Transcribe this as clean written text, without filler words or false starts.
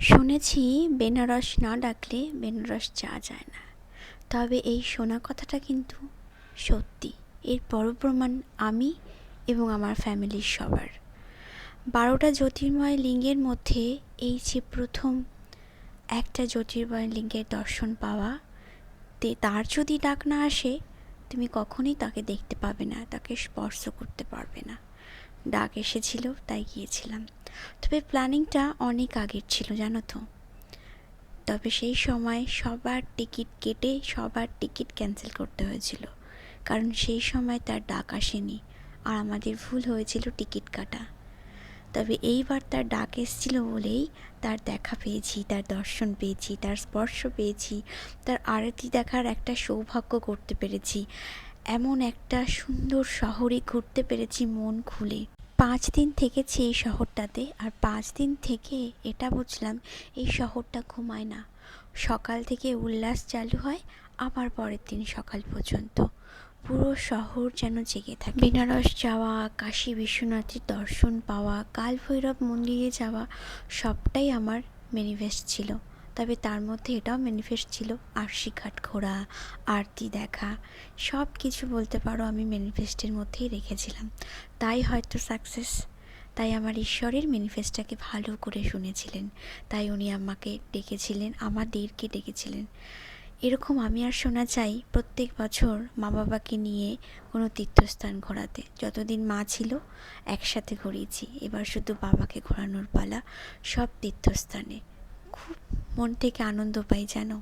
শুনেছি বেনারস না ডাকলে বেনারস যাওয়া যায় না। তবে এই শোনা কথাটা কিন্তু সত্যি। এর বড় প্রমাণ আমি এবং আমার ফ্যামিলির সবার। 12টা জ্যোতির্ময় লিঙ্গের মধ্যে এই যে প্রথম একটা জ্যোতির্ময় লিঙ্গের দর্শন পাওয়া, তার যদি ডাক না আসে তুমি কখনোই তাকে দেখতে পাবে না, তাকে স্পর্শ করতে পারবে না। ডাক এসেছিল তাই গিয়েছিলাম। তবে প্ল্যানিংটা অনেক আগের ছিল জানো তো। তবে সেই সময় সবার টিকিট কেটে সবার টিকিট ক্যান্সেল করতে হয়েছিল, কারণ সেই সময় তার ডাক আসেনি আর আমাদের ভুল হয়েছিল টিকিট কাটা। তবে এইবার তার ডাক এসেছিল বলেই তার দেখা পেয়েছি, তার দর্শন পেয়েছি, তার স্পর্শ পেয়েছি, তার আরতি দেখার একটা সৌভাগ্য করতে পেরেছি। এমন একটা সুন্দর শহরে ঘুরতে পেরেছি মন খুলে। 5 দিন থেকেছি এই শহরটাতে, আর 5 দিন থেকে এটা বুঝলাম এই শহরটা ঘুমায় না। সকাল থেকে উল্লাস চালু হয়, আবার পরের দিন সকাল পর্যন্ত পুরো শহর যেন জেগে থাকে। বেনারস যাওয়া, কাশী বিশ্বনাথের দর্শন পাওয়া, কাল ভৈরব মন্দিরে যাওয়া, সবটাই আমার ম্যানিফেস্ট ছিল। তবে তার মধ্যে এটাও ম্যানিফেস্ট ছিল আরশি ঘাট ঘোরা, আরতি দেখা, সব কিছু বলতে পারো আমি ম্যানিফেস্টের মধ্যেই রেখেছিলাম। তাই হয়তো সাকসেস। তাই আমার ঈশ্বরের ম্যানিফেস্টটাকে ভালো করে শুনেছিলেন, তাই উনি আমাকে ডেকেছিলেন, আমাদেরকে ডেকেছিলেন। এরকম আমি আর শোনা চাই প্রত্যেক বছর মা বাবাকে নিয়ে কোনো তীর্থস্থান ঘোরাতে। যতদিন মা ছিল একসাথে ঘুরিয়েছি, এবার শুধু বাবাকে ঘোরানোর পালা সব তীর্থস্থানে। খুব মন থেকে আনন্দ পাই জানো।